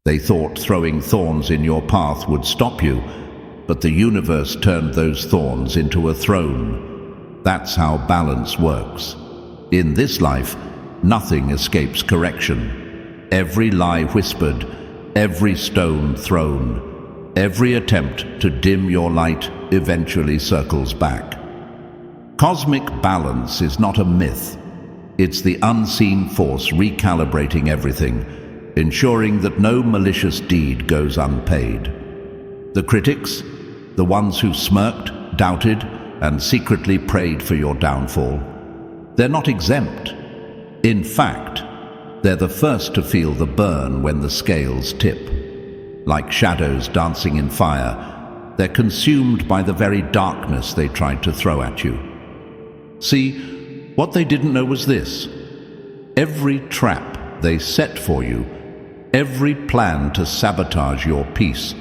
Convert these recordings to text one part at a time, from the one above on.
They thought throwing thorns in your path would stop you, but the universe turned those thorns into a throne. That's how balance works. In this life, nothing escapes correction. Every lie whispered, every stone thrown, every attempt to dim your light eventually circles back. Cosmic balance is not a myth. It's the unseen force recalibrating everything, ensuring that no malicious deed goes unpaid. The critics, the ones who smirked, doubted, and secretly prayed for your downfall, they're not exempt. In fact, they're the first to feel the burn when the scales tip. Like shadows dancing in fire, they're consumed by the very darkness they tried to throw at you. See, what they didn't know was this: every trap they set for you, every plan to sabotage your peace,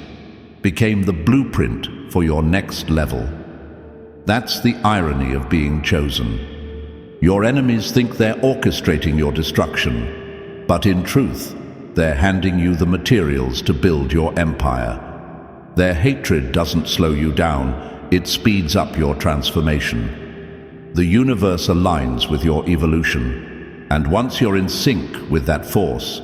became the blueprint for your next level. That's the irony of being chosen. Your enemies think they're orchestrating your destruction, but in truth, they're handing you the materials to build your empire. Their hatred doesn't slow you down, it speeds up your transformation. The universe aligns with your evolution, and once you're in sync with that force,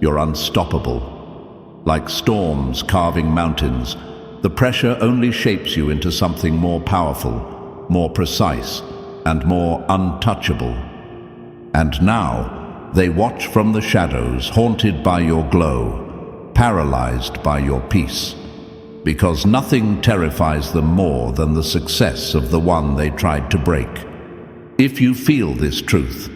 you're unstoppable. Like storms carving mountains, the pressure only shapes you into something more powerful, more precise, and more untouchable. And now, they watch from the shadows, haunted by your glow, paralyzed by your peace. Because nothing terrifies them more than the success of the one they tried to break. If you feel this truth,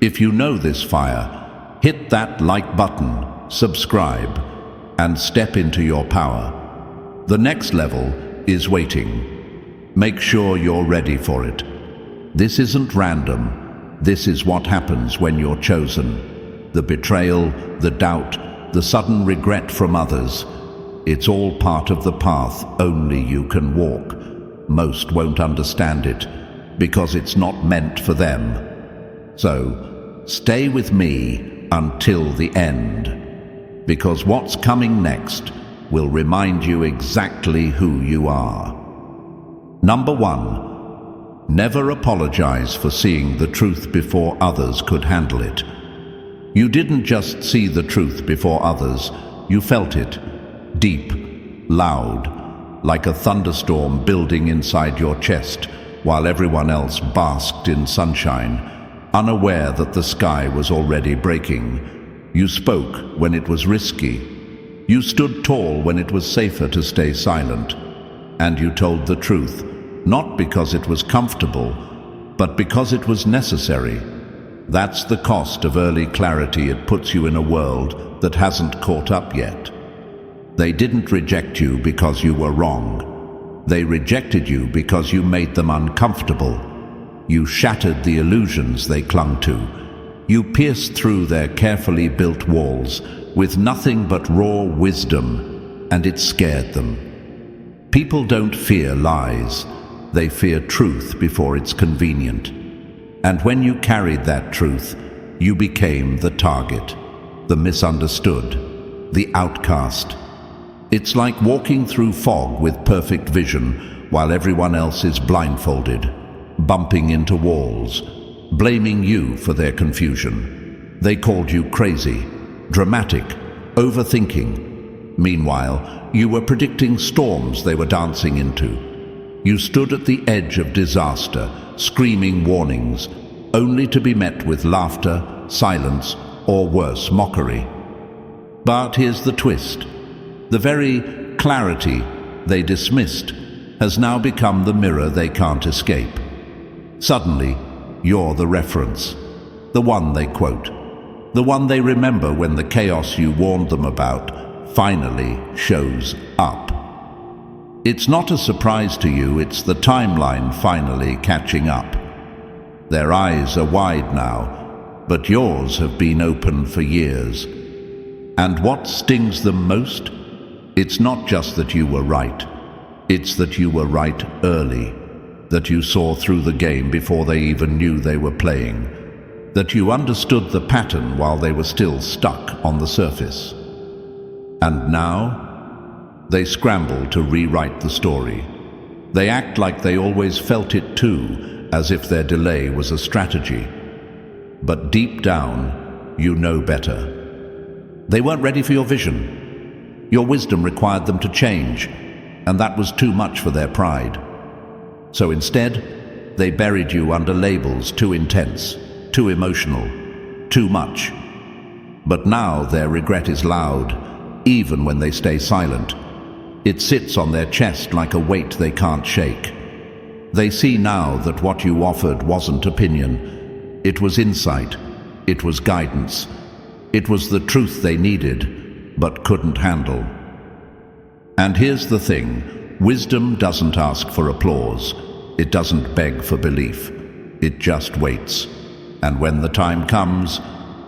if you know this fire, hit that like button, subscribe, and step into your power. The next level is waiting. Make sure you're ready for it. This isn't random. This is what happens when you're chosen. The betrayal, the doubt, the sudden regret from others. It's all part of the path only you can walk. Most won't understand it, because it's not meant for them. So, stay with me until the end, because what's coming next will remind you exactly who you are. Number 1, never apologize for seeing the truth before others could handle it. You didn't just see the truth before others, you felt it, deep, loud, like a thunderstorm building inside your chest, while everyone else basked in sunshine, unaware that the sky was already breaking. You spoke when it was risky. You stood tall when it was safer to stay silent. And you told the truth, not because it was comfortable, but because it was necessary. That's the cost of early clarity. It puts you in a world that hasn't caught up yet. They didn't reject you because you were wrong. They rejected you because you made them uncomfortable. You shattered the illusions they clung to. You pierced through their carefully built walls with nothing but raw wisdom, and it scared them. People don't fear lies. They fear truth before it's convenient. And when you carried that truth, you became the target, the misunderstood, the outcast. It's like walking through fog with perfect vision while everyone else is blindfolded, bumping into walls, blaming you for their confusion. They called you crazy, dramatic, overthinking. Meanwhile, you were predicting storms they were dancing into. You stood at the edge of disaster, screaming warnings, only to be met with laughter, silence, or worse, mockery. But here's the twist. The very clarity they dismissed has now become the mirror they can't escape. Suddenly, you're the reference, the one they quote, the one they remember when the chaos you warned them about finally shows up. It's not a surprise to you, it's the timeline finally catching up. Their eyes are wide now, but yours have been open for years. And what stings them most? It's not just that you were right. It's that you were right early, that you saw through the game before they even knew they were playing, that you understood the pattern while they were still stuck on the surface. And now, they scramble to rewrite the story. They act like they always felt it too, as if their delay was a strategy. But deep down, you know better. They weren't ready for your vision. Your wisdom required them to change, and that was too much for their pride. So instead, they buried you under labels too intense, too emotional, too much. But now their regret is loud, even when they stay silent. It sits on their chest like a weight they can't shake. They see now that what you offered wasn't opinion. It was insight. It was guidance. It was the truth they needed, but couldn't handle. And here's the thing, wisdom doesn't ask for applause. It doesn't beg for belief. It just waits. And when the time comes,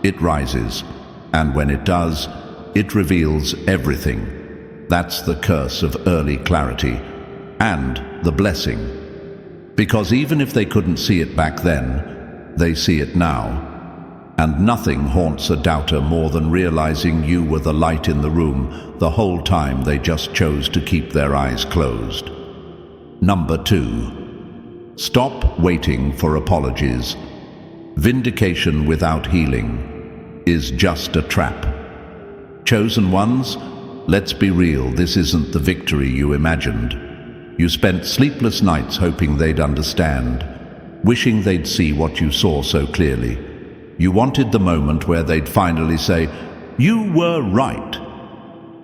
it rises. And when it does, it reveals everything. That's the curse of early clarity, and the blessing. Because even if they couldn't see it back then, they see it now. And nothing haunts a doubter more than realizing you were the light in the room the whole time they just chose to keep their eyes closed. Number 2. Stop waiting for apologies. Vindication without healing is just a trap. Chosen ones, let's be real, this isn't the victory you imagined. You spent sleepless nights hoping they'd understand, wishing they'd see what you saw so clearly. You wanted the moment where they'd finally say, "You were right."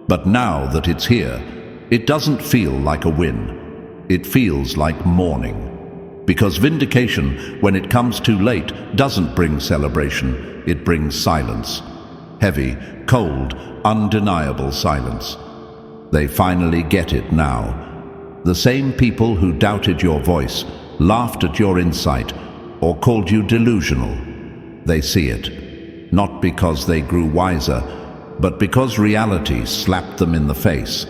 But now that it's here, it doesn't feel like a win. It feels like mourning. Because vindication, when it comes too late, doesn't bring celebration, it brings silence. Heavy, cold, undeniable silence. They finally get it now. The same people who doubted your voice, laughed at your insight, or called you delusional. They see it, not because they grew wiser, but because reality slapped them in the face.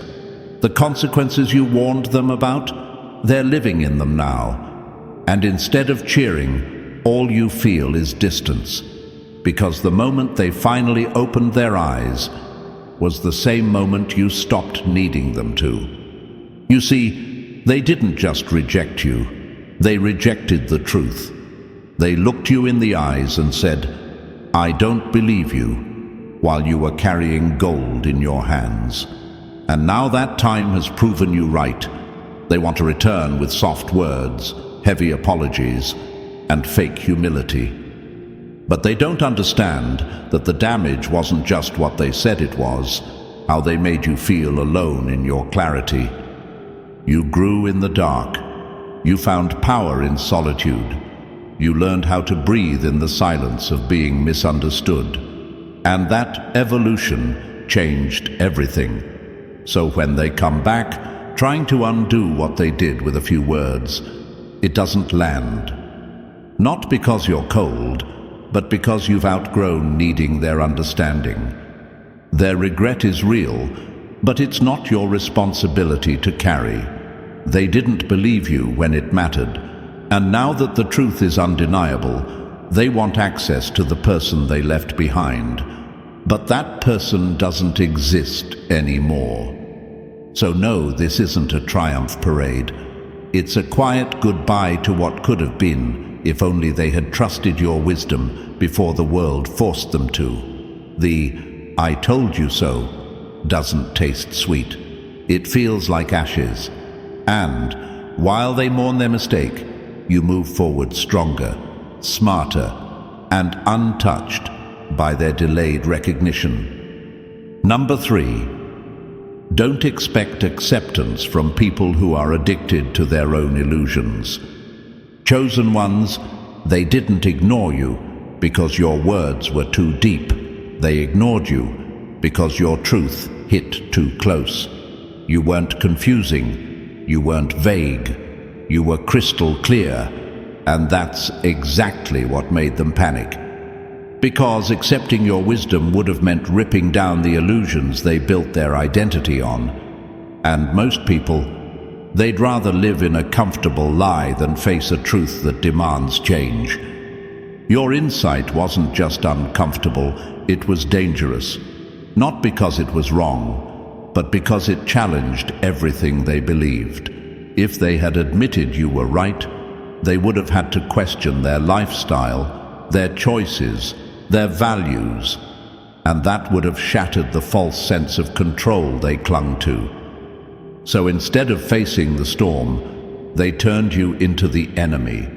The consequences you warned them about, they're living in them now. And instead of cheering, all you feel is distance. Because the moment they finally opened their eyes was the same moment you stopped needing them to. You see, they didn't just reject you, they rejected the truth. They looked you in the eyes and said, "I don't believe you," while you were carrying gold in your hands. And now that time has proven you right. They want to return with soft words, heavy apologies, and fake humility. But they don't understand that the damage wasn't just what they said it was, how they made you feel alone in your clarity. You grew in the dark. You found power in solitude. You learned how to breathe in the silence of being misunderstood. And that evolution changed everything. So when they come back, trying to undo what they did with a few words, it doesn't land. Not because you're cold, but because you've outgrown needing their understanding. Their regret is real, but it's not your responsibility to carry. They didn't believe you when it mattered, and now that the truth is undeniable, they want access to the person they left behind. But that person doesn't exist anymore. So no, this isn't a triumph parade. It's a quiet goodbye to what could have been, if only they had trusted your wisdom before the world forced them to. The "I told you so" doesn't taste sweet. It feels like ashes. And while they mourn their mistake, you move forward stronger, smarter, and untouched by their delayed recognition. Number 3. Don't expect acceptance from people who are addicted to their own illusions. Chosen ones, they didn't ignore you because your words were too deep. They ignored you because your truth hit too close. You weren't confusing, you weren't vague, you were crystal clear, and that's exactly what made them panic. Because accepting your wisdom would have meant ripping down the illusions they built their identity on. And most people, they'd rather live in a comfortable lie than face a truth that demands change. Your insight wasn't just uncomfortable, it was dangerous. Not because it was wrong, but because it challenged everything they believed. If they had admitted you were right, they would have had to question their lifestyle, their choices, their values, and that would have shattered the false sense of control they clung to. So instead of facing the storm, they turned you into the enemy.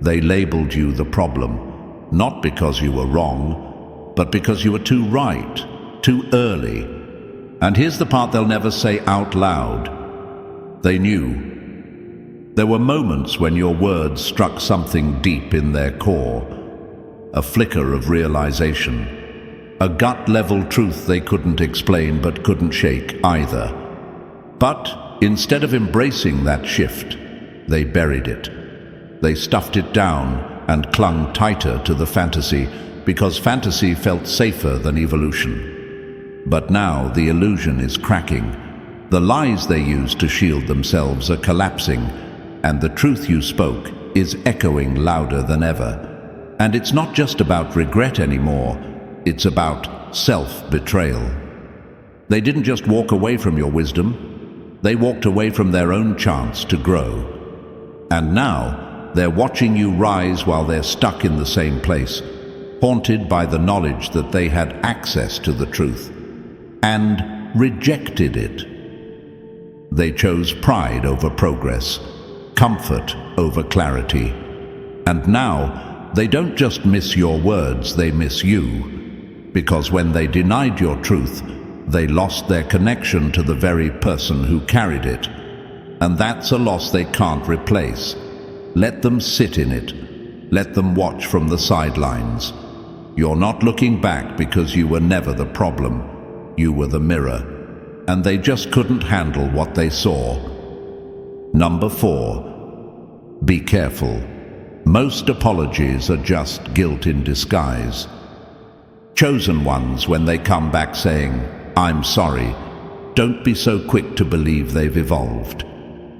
They labeled you the problem, not because you were wrong, but because you were too right, too early. And here's the part they'll never say out loud. They knew. There were moments when your words struck something deep in their core, a flicker of realization, a gut-level truth they couldn't explain but couldn't shake either. But instead of embracing that shift, they buried it. They stuffed it down and clung tighter to the fantasy because fantasy felt safer than evolution. But now the illusion is cracking. The lies they used to shield themselves are collapsing, and the truth you spoke is echoing louder than ever. And it's not just about regret anymore, it's about self-betrayal. They didn't just walk away from your wisdom, they walked away from their own chance to grow. And now, they're watching you rise while they're stuck in the same place, haunted by the knowledge that they had access to the truth, and rejected it. They chose pride over progress, comfort over clarity. And now, they don't just miss your words, they miss you. Because when they denied your truth, they lost their connection to the very person who carried it. And that's a loss they can't replace. Let them sit in it. Let them watch from the sidelines. You're not looking back because you were never the problem. You were the mirror. And they just couldn't handle what they saw. Number 4. Be careful. Most apologies are just guilt in disguise. Chosen ones, when they come back saying, "I'm sorry," don't be so quick to believe they've evolved.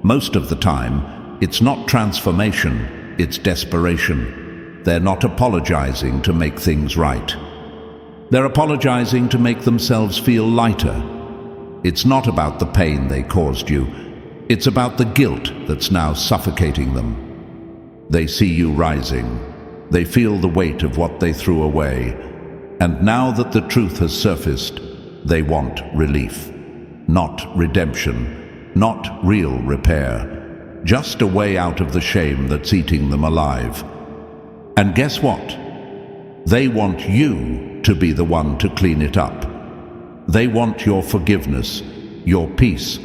Most of the time, it's not transformation, it's desperation. They're not apologizing to make things right. They're apologizing to make themselves feel lighter. It's not about the pain they caused you. It's about the guilt that's now suffocating them. They see you rising. They feel the weight of what they threw away. And now that the truth has surfaced, they want relief. Not redemption. Not real repair. Just a way out of the shame that's eating them alive. And guess what? They want you to be the one to clean it up. They want your forgiveness, your peace,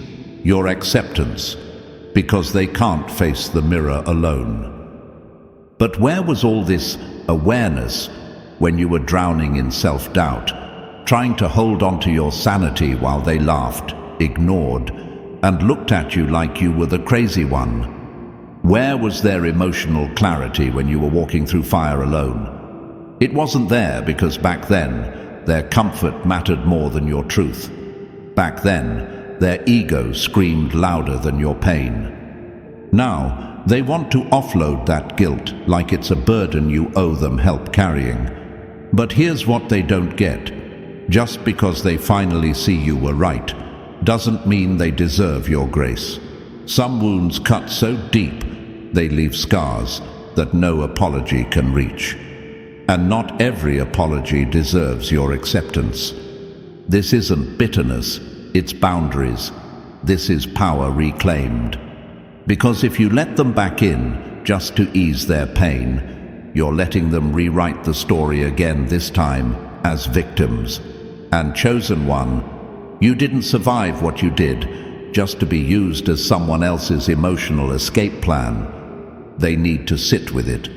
your acceptance, because they can't face the mirror alone. But where was all this awareness when you were drowning in self-doubt, trying to hold on to your sanity while they laughed, ignored, and looked at you like you were the crazy one? Where was their emotional clarity when you were walking through fire alone? It wasn't there because back then, their comfort mattered more than your truth. Back then, their ego screamed louder than your pain. Now, they want to offload that guilt like it's a burden you owe them help carrying. But here's what they don't get. Just because they finally see you were right, doesn't mean they deserve your grace. Some wounds cut so deep, they leave scars that no apology can reach. And not every apology deserves your acceptance. This isn't bitterness, it's boundaries. This is power reclaimed. Because if you let them back in just to ease their pain, you're letting them rewrite the story again, this time as victims. And chosen one, you didn't survive what you did just to be used as someone else's emotional escape plan. They need to sit with it,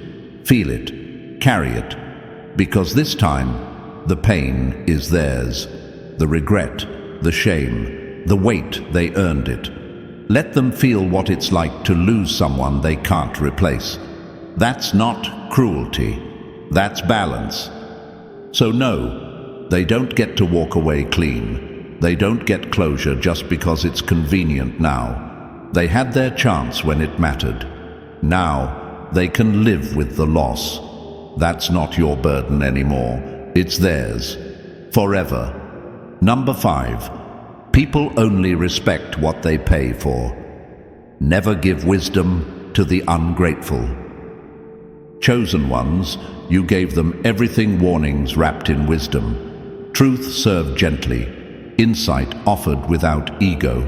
feel it, carry it, because this time the pain is theirs, the regret, the shame, the weight they earned it. Let them feel what it's like to lose someone they can't replace. That's not cruelty, that's balance. So no, they don't get to walk away clean. They don't get closure just because it's convenient now. They had their chance when it mattered. Now, they can live with the loss. That's not your burden anymore. It's theirs. Forever. Number 5. People only respect what they pay for. Never give wisdom to the ungrateful. Chosen ones, you gave them everything, warnings wrapped in wisdom. Truth served gently, insight offered without ego.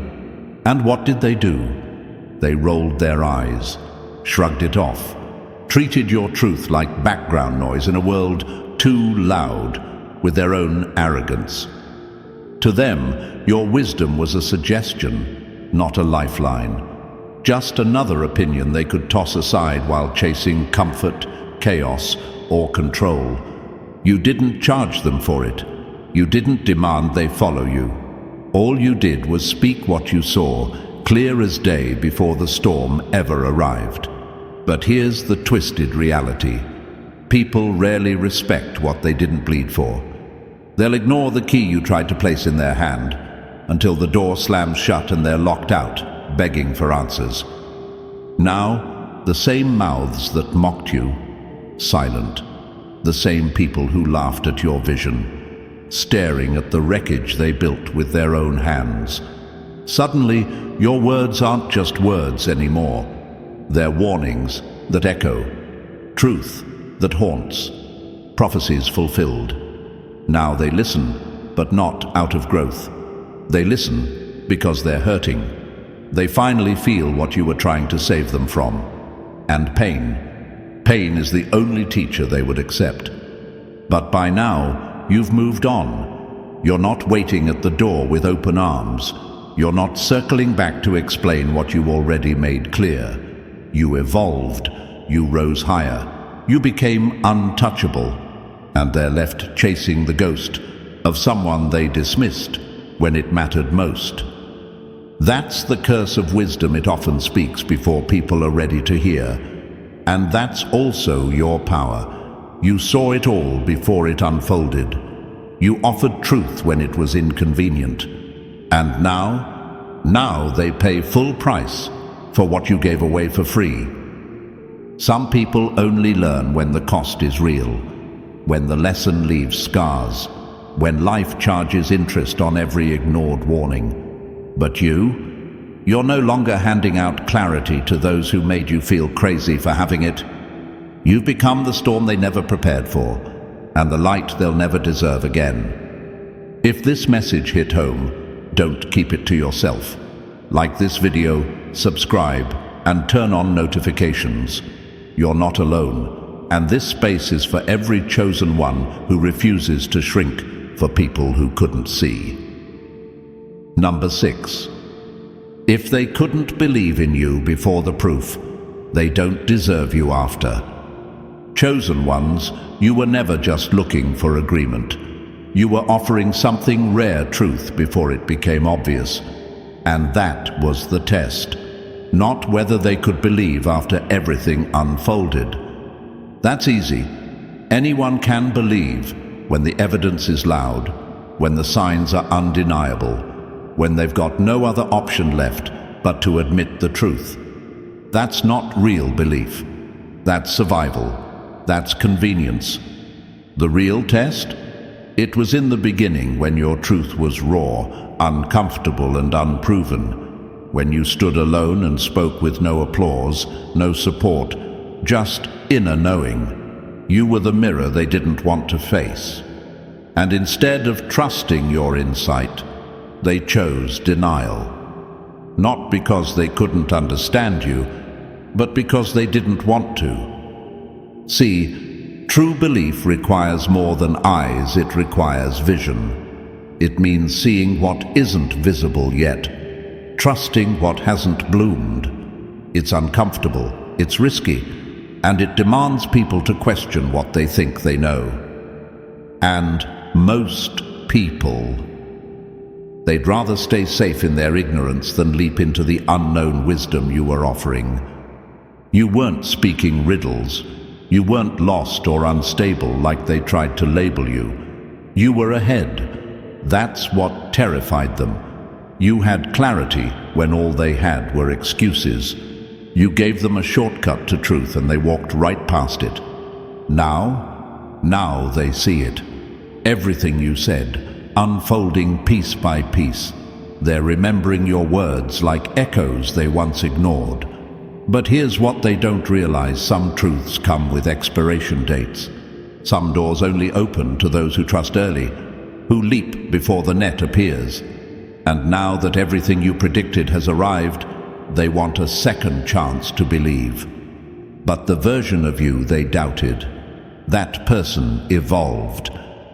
And what did they do? They rolled their eyes, shrugged it off, treated your truth like background noise in a world too loud with their own arrogance. To them, your wisdom was a suggestion, not a lifeline. Just another opinion they could toss aside while chasing comfort, chaos, or control. You didn't charge them for it. You didn't demand they follow you. All you did was speak what you saw, clear as day before the storm ever arrived. But here's the twisted reality. People rarely respect what they didn't bleed for. They'll ignore the key you tried to place in their hand until the door slams shut and they're locked out, begging for answers. Now, the same mouths that mocked you, silent. The same people who laughed at your vision, staring at the wreckage they built with their own hands. Suddenly, your words aren't just words anymore. They're warnings that echo, truth that haunts, prophecies fulfilled. Now they listen, but not out of growth. They listen because they're hurting. They finally feel what you were trying to save them from. And pain. Pain is the only teacher they would accept. But by now, you've moved on. You're not waiting at the door with open arms. You're not circling back to explain what you already made clear. You evolved. You rose higher. You became untouchable. And they're left chasing the ghost of someone they dismissed when it mattered most. That's the curse of wisdom. It often speaks before people are ready to hear. And that's also your power. You saw it all before it unfolded. You offered truth when it was inconvenient. And now they pay full price for what you gave away for free. Some people only learn when the cost is real, when the lesson leaves scars, when life charges interest on every ignored warning. But you're no longer handing out clarity to those who made you feel crazy for having it. You've become the storm they never prepared for, and the light they'll never deserve again. If this message hit home, don't keep it to yourself. Like this video, subscribe, and turn on notifications. You're not alone, and this space is for every chosen one who refuses to shrink for people who couldn't see. Number 6. If they couldn't believe in you before the proof, they don't deserve you after. Chosen ones, you were never just looking for agreement. You were offering something rare, truth, before it became obvious. And that was the test. Not whether they could believe after everything unfolded. That's easy. Anyone can believe when the evidence is loud, when the signs are undeniable, when they've got no other option left but to admit the truth. That's not real belief. That's survival. That's convenience. The real test? It was in the beginning, when your truth was raw, uncomfortable and unproven, when you stood alone and spoke with no applause, no support, just inner knowing. You were the mirror they didn't want to face. And instead of trusting your insight, they chose denial. Not because they couldn't understand you, but because they didn't want to. See, true belief requires more than eyes, it requires vision. It means seeing what isn't visible yet, trusting what hasn't bloomed. It's uncomfortable, it's risky, and it demands people to question what they think they know. And most people, they'd rather stay safe in their ignorance than leap into the unknown wisdom you were offering. You weren't speaking riddles. You weren't lost or unstable like they tried to label you. You were ahead. That's what terrified them. You had clarity when all they had were excuses. You gave them a shortcut to truth and they walked right past it. Now they see it. Everything you said, unfolding piece by piece. They're remembering your words like echoes they once ignored. But here's what they don't realize: some truths come with expiration dates. Some doors only open to those who trust early, who leap before the net appears. And now that everything you predicted has arrived, they want a second chance to believe. But the version of you they doubted, that person evolved.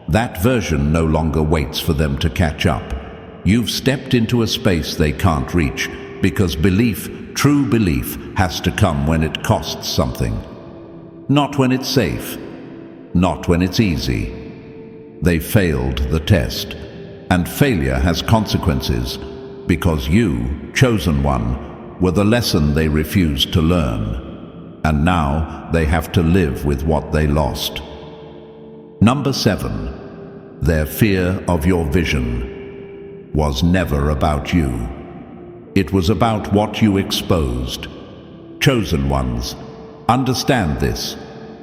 That version no longer waits for them to catch up. You've stepped into a space they can't reach, because belief, true belief, has to come when it costs something. Not when it's safe, not when it's easy. They failed the test, and failure has consequences, because you, chosen one, were the lesson they refused to learn. And now they have to live with what they lost. Number 7, their fear of your vision was never about you. It was about what you exposed. Chosen ones, understand this.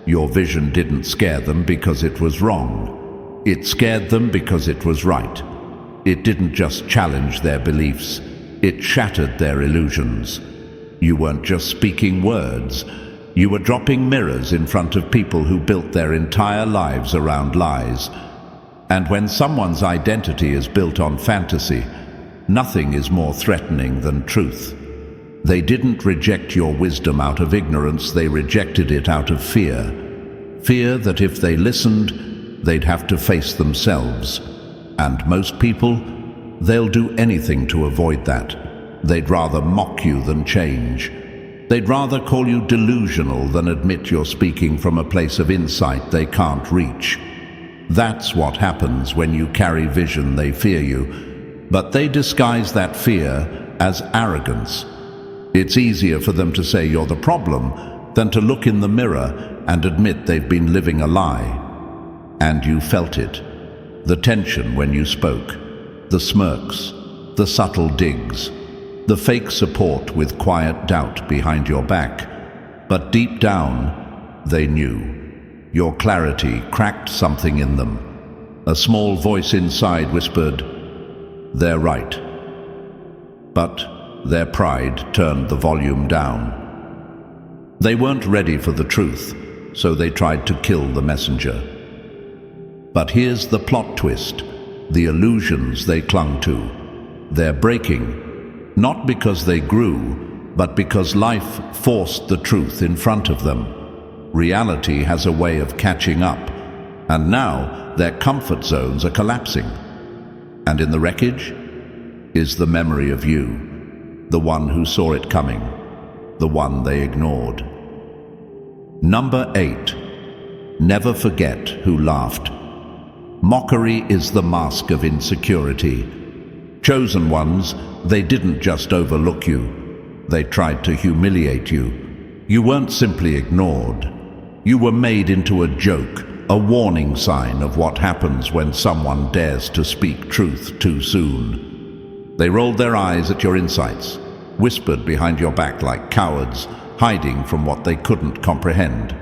Your vision didn't scare them because it was wrong. It scared them because it was right. It didn't just challenge their beliefs, it shattered their illusions. You weren't just speaking words, you were dropping mirrors in front of people who built their entire lives around lies. And when someone's identity is built on fantasy, nothing is more threatening than truth. They didn't reject your wisdom out of ignorance, they rejected it out of fear. Fear that if they listened, they'd have to face themselves. And most people, they'll do anything to avoid that. They'd rather mock you than change. They'd rather call you delusional than admit you're speaking from a place of insight they can't reach. That's what happens when you carry vision. They fear you, but they disguise that fear as arrogance. It's easier for them to say you're the problem than to look in the mirror and admit they've been living a lie. And you felt it. The tension when you spoke, the smirks, the subtle digs, the fake support with quiet doubt behind your back. But deep down, they knew. Your clarity cracked something in them. A small voice inside whispered, "They're right." But their pride turned the volume down. They weren't ready for the truth, so they tried to kill the messenger. But here's the plot twist: the illusions they clung to. They're breaking, not because they grew, but because life forced the truth in front of them. Reality has a way of catching up, and now their comfort zones are collapsing. And in the wreckage is the memory of you, the one who saw it coming, the one they ignored. Number 8, never forget who laughed. Mockery is the mask of insecurity. Chosen ones, they didn't just overlook you, they tried to humiliate you. You weren't simply ignored. You were made into a joke, a warning sign of what happens when someone dares to speak truth too soon. They rolled their eyes at your insights, whispered behind your back like cowards, hiding from what they couldn't comprehend.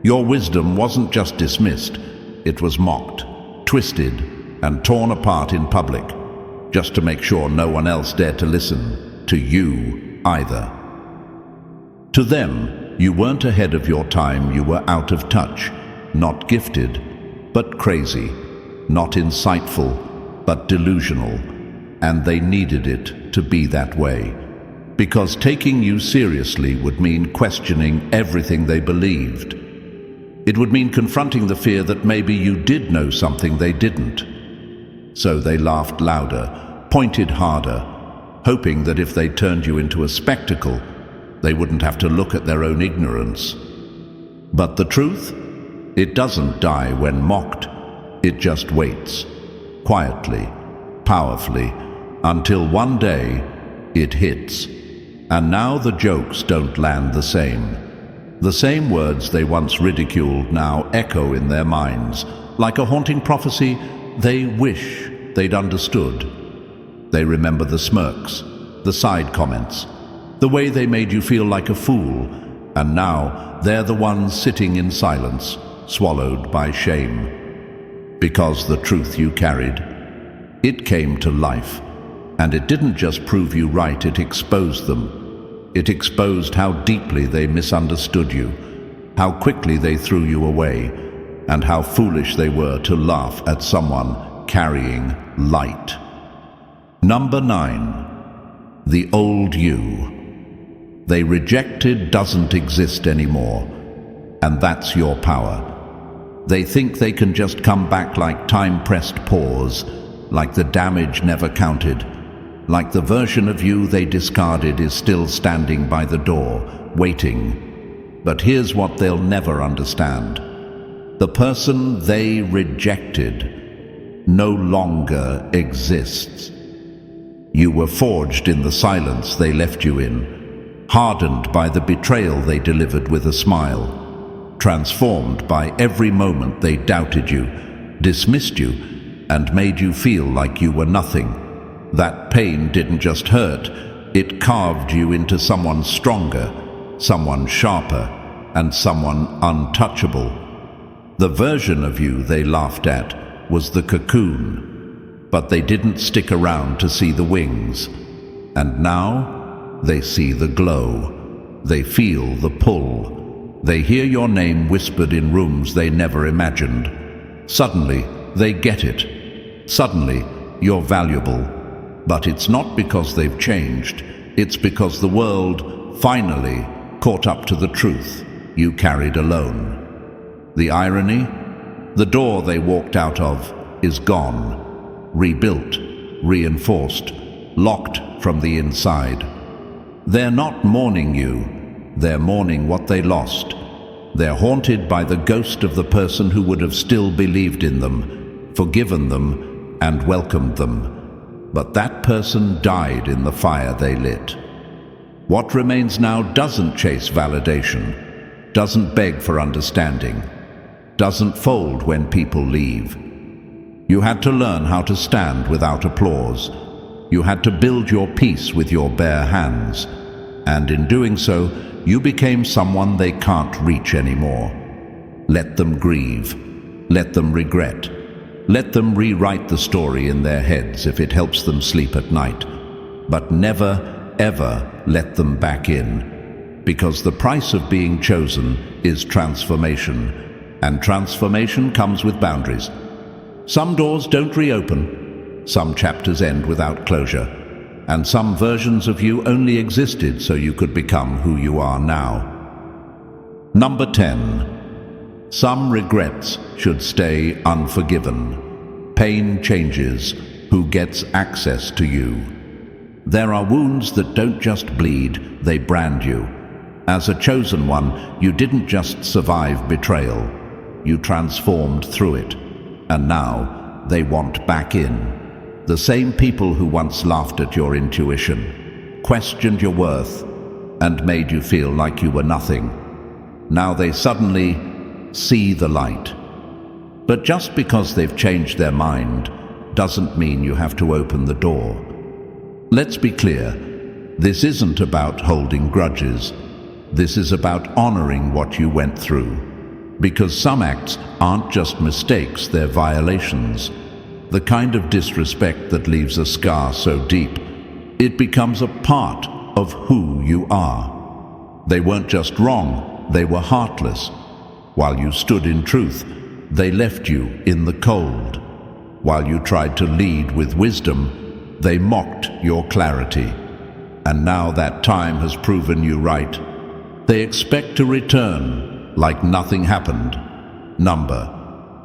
Your wisdom wasn't just dismissed, it was mocked, twisted, and torn apart in public, just to make sure no one else dared to listen to you either. To them, you weren't ahead of your time, you were out of touch, not gifted, but crazy, not insightful, but delusional, and they needed it to be that way. Because taking you seriously would mean questioning everything they believed. It would mean confronting the fear that maybe you did know something they didn't. So they laughed louder, pointed harder, hoping that if they turned you into a spectacle, they wouldn't have to look at their own ignorance. But the truth? It doesn't die when mocked. It just waits, quietly, powerfully, until one day it hits. And now the jokes don't land the same. The same words they once ridiculed now echo in their minds. Like a haunting prophecy, they wish they'd understood. They remember the smirks, the side comments, the way they made you feel like a fool, and now they're the ones sitting in silence, swallowed by shame. Because the truth you carried, it came to life, And it didn't just prove you right, it exposed them. It exposed how deeply they misunderstood you, how quickly they threw you away, and how foolish they were to laugh at someone carrying light. Number 9. The old you. They rejected doesn't exist anymore, and that's your power. They think they can just come back like time-pressed pause, like the damage never counted, like the version of you they discarded is still standing by the door, waiting. But here's what they'll never understand. The person they rejected no longer exists. You were forged in the silence they left you in, hardened by the betrayal they delivered with a smile, transformed by every moment they doubted you, dismissed you, and made you feel like you were nothing. That pain didn't just hurt, it carved you into someone stronger, someone sharper, and someone untouchable. The version of you they laughed at was the cocoon, but they didn't stick around to see the wings. And now they see the glow, they feel the pull. They hear your name whispered in rooms they never imagined. Suddenly, they get it. Suddenly, you're valuable. But it's not because they've changed. It's because the world finally caught up to the truth you carried alone. The irony? The door they walked out of is gone, rebuilt, reinforced, locked from the inside. They're not mourning you. They're mourning what they lost. They're haunted by the ghost of the person who would have still believed in them, forgiven them, and welcomed them. But that person died in the fire they lit. What remains now doesn't chase validation, doesn't beg for understanding, doesn't fold when people leave. You had to learn how to stand without applause. You had to build your peace with your bare hands. And in doing so, you became someone they can't reach anymore. Let them grieve. Let them regret. Let them rewrite the story in their heads if it helps them sleep at night. But never, ever let them back in. Because the price of being chosen is transformation. And transformation comes with boundaries. Some doors don't reopen. Some chapters end without closure. And some versions of you only existed so you could become who you are now. Number 10. Some regrets should stay unforgiven. Pain changes who gets access to you. There are wounds that don't just bleed, they brand you. As a chosen one, you didn't just survive betrayal. You transformed through it. And now they want back in. The same people who once laughed at your intuition, questioned your worth, and made you feel like you were nothing. Now they suddenly see the light. But just because they've changed their mind doesn't mean you have to open the door. Let's be clear, this isn't about holding grudges. This is about honoring what you went through. Because some acts aren't just mistakes, they're violations. The kind of disrespect that leaves a scar so deep, it becomes a part of who you are. They weren't just wrong, they were heartless. While you stood in truth, they left you in the cold. While you tried to lead with wisdom, they mocked your clarity. And now that time has proven you right. They expect to return like nothing happened.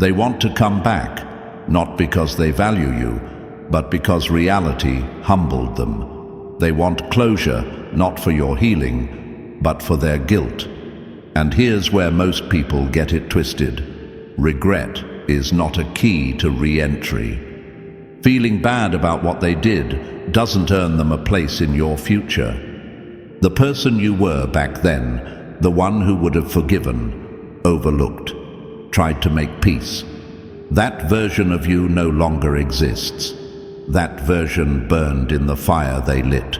They want to come back. Not because they value you, but because reality humbled them. They want closure, not for your healing, but for their guilt. And here's where most people get it twisted. Regret is not a key to re-entry. Feeling bad about what they did doesn't earn them a place in your future. The person you were back then, the one who would have forgiven, overlooked, tried to make peace, that version of you no longer exists. That version burned in the fire they lit.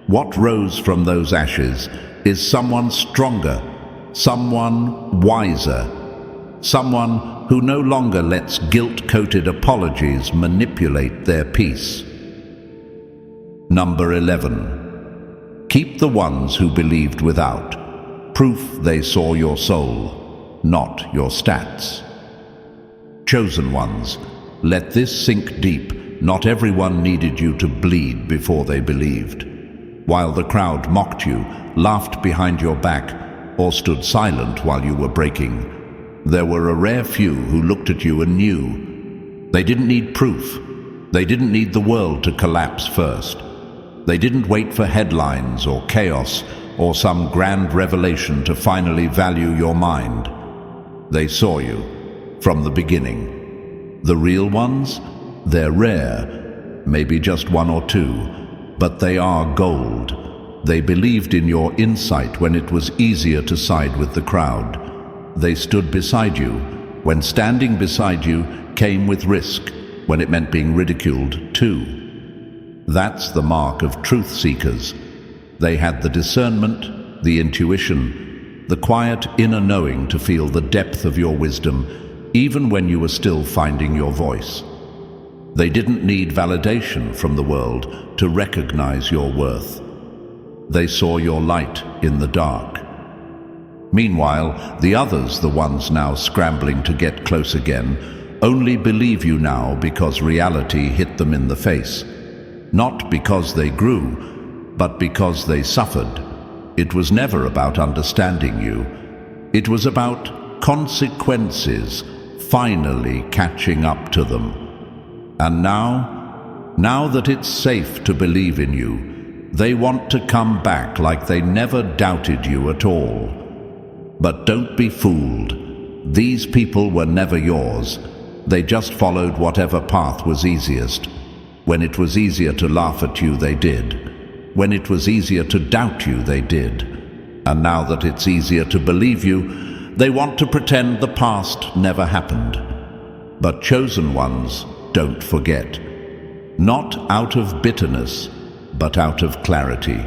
What rose from those ashes is someone stronger, someone wiser, someone who no longer lets guilt-coated apologies manipulate their peace. Number 11. Keep the ones who believed without. Proof they saw your soul, not your stats. Chosen ones, let this sink deep. Not everyone needed you to bleed before they believed. While the crowd mocked you, laughed behind your back, or stood silent while you were breaking, there were a rare few who looked at you and knew. They didn't need proof. They didn't need the world to collapse first. They didn't wait for headlines or chaos or some grand revelation to finally value your mind. They saw you from the beginning. The real ones? They're rare, maybe just one or two, but they are gold. They believed in your insight when it was easier to side with the crowd. They stood beside you when standing beside you came with risk, when it meant being ridiculed too. That's the mark of truth seekers. They had the discernment, the intuition, the quiet inner knowing to feel the depth of your wisdom, even when you were still finding your voice. They didn't need validation from the world to recognize your worth. They saw your light in the dark. Meanwhile, the others, the ones now scrambling to get close again, only believe you now because reality hit them in the face. Not because they grew, but because they suffered. It was never about understanding you. It was about consequences finally catching up to them. And now that it's safe to believe in you, they want to come back like they never doubted you at all. But don't be fooled. These people were never yours. They just followed whatever path was easiest. When it was easier to laugh at you, they did. When it was easier to doubt you, they did. And now that it's easier to believe you, they want to pretend the past never happened. But chosen ones don't forget. Not out of bitterness, but out of clarity.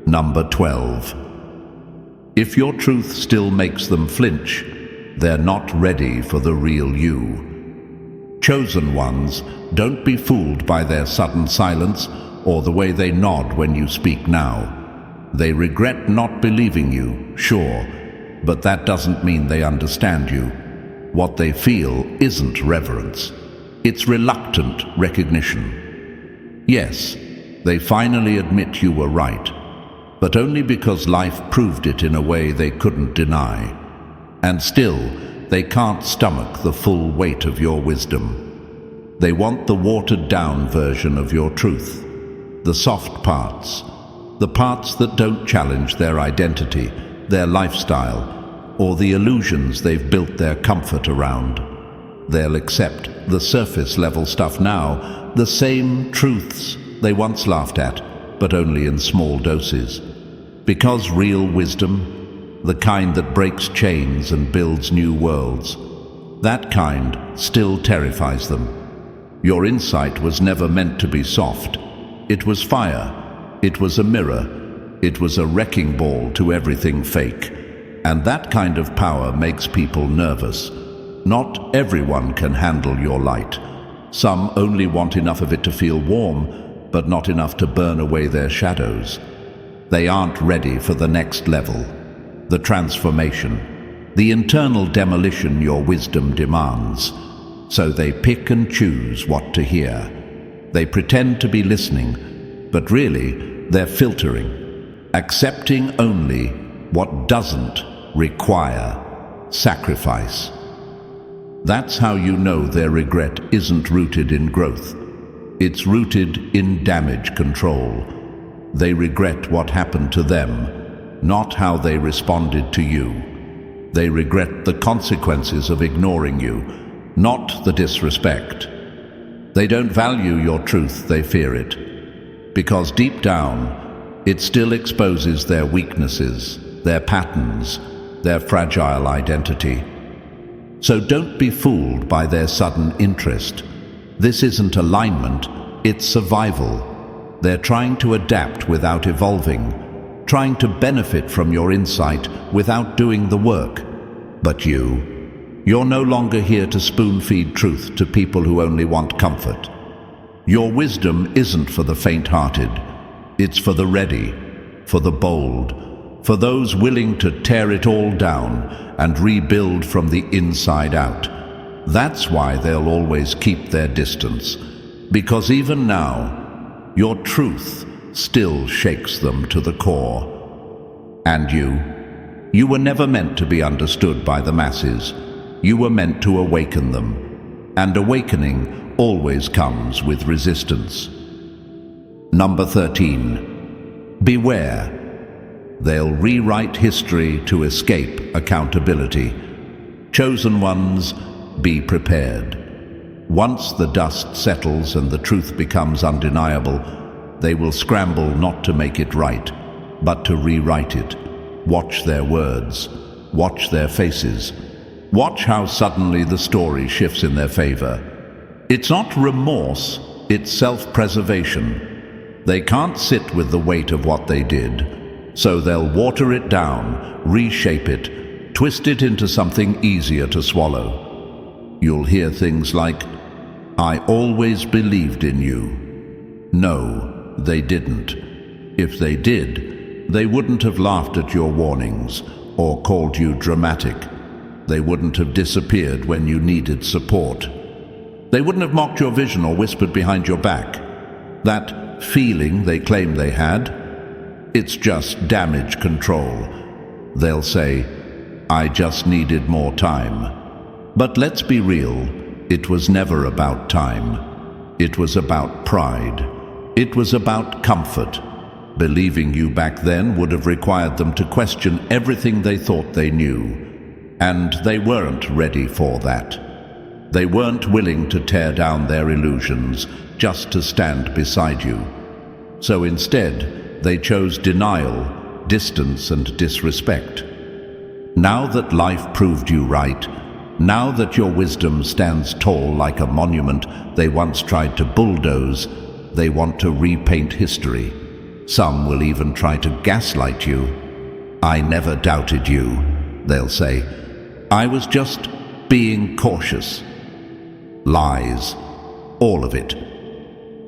Number 12. If your truth still makes them flinch, they're not ready for the real you. Chosen ones, don't be fooled by their sudden silence or the way they nod when you speak now. They regret not believing you, sure, but that doesn't mean they understand you. What they feel isn't reverence. It's reluctant recognition. Yes, they finally admit you were right, but only because life proved it in a way they couldn't deny. And still, they can't stomach the full weight of your wisdom. They want the watered-down version of your truth, the soft parts, the parts that don't challenge their identity, their lifestyle, or the illusions they've built their comfort around. They'll accept the surface-level stuff now, the same truths they once laughed at, but only in small doses. Because real wisdom, the kind that breaks chains and builds new worlds, that kind still terrifies them. Your insight was never meant to be soft. It was fire. It was a mirror. It was a wrecking ball to everything fake. And that kind of power makes people nervous. Not everyone can handle your light. Some only want enough of it to feel warm, but not enough to burn away their shadows. They aren't ready for the next level. The transformation, the internal demolition your wisdom demands. So they pick and choose what to hear. They pretend to be listening, but really they're filtering, accepting only what doesn't require sacrifice. That's how you know their regret isn't rooted in growth. It's rooted in damage control. They regret what happened to them, not how they responded to you. They regret the consequences of ignoring you, not the disrespect. They don't value your truth, they fear it. Because deep down, it still exposes their weaknesses, their patterns, their fragile identity. So don't be fooled by their sudden interest. This isn't alignment, it's survival. They're trying to adapt without evolving, trying to benefit from your insight without doing the work. But you're no longer here to spoon-feed truth to people who only want comfort. Your wisdom isn't for the faint-hearted. It's for the ready, for the bold, for those willing to tear it all down and rebuild from the inside out. That's why they'll always keep their distance, because even now, your truth still shakes them to the core. And you were never meant to be understood by the masses. You were meant to awaken them, and awakening always comes with resistance. Number 13. Beware. They'll rewrite history to escape accountability. Chosen ones, be prepared. Once the dust settles and the truth becomes undeniable, they will scramble not to make it right, but to rewrite it. Watch their words. Watch their faces. Watch how suddenly the story shifts in their favor. It's not remorse, it's self-preservation. They can't sit with the weight of what they did, so they'll water it down, reshape it, twist it into something easier to swallow. You'll hear things like, "I always believed in you." No, they didn't. If they did, they wouldn't have laughed at your warnings or called you dramatic. They wouldn't have disappeared when you needed support. They wouldn't have mocked your vision or whispered behind your back. That feeling they claim they had, it's just damage control. They'll say, "I just needed more time." But let's be real, it was never about time. It was about pride. It was about comfort. Believing you back then would have required them to question everything they thought they knew. And they weren't ready for that. They weren't willing to tear down their illusions just to stand beside you. So instead, they chose denial, distance, and disrespect. Now that life proved you right, now that your wisdom stands tall like a monument they once tried to bulldoze, they want to repaint history. Some will even try to gaslight you. "I never doubted you," they'll say. "I was just being cautious." Lies. All of it.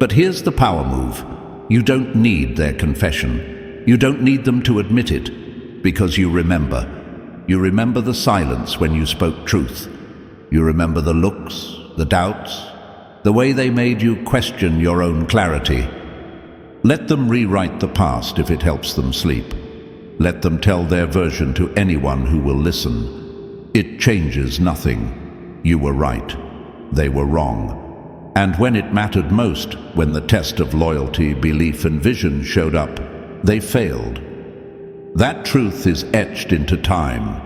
But here's the power move. You don't need their confession. You don't need them to admit it, because you remember. You remember the silence when you spoke truth. You remember the looks, the doubts, the way they made you question your own clarity. Let them rewrite the past if it helps them sleep. Let them tell their version to anyone who will listen. It changes nothing. You were right. They were wrong. And when it mattered most, when the test of loyalty, belief, and vision showed up, they failed. That truth is etched into time.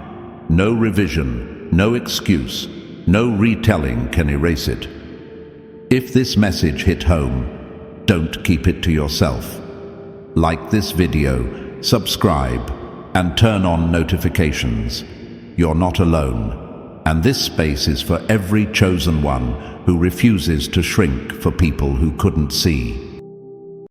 No revision, no excuse, no retelling can erase it. If this message hit home, don't keep it to yourself. Like this video, subscribe, and turn on notifications. You're not alone, and this space is for every chosen one who refuses to shrink for people who couldn't see.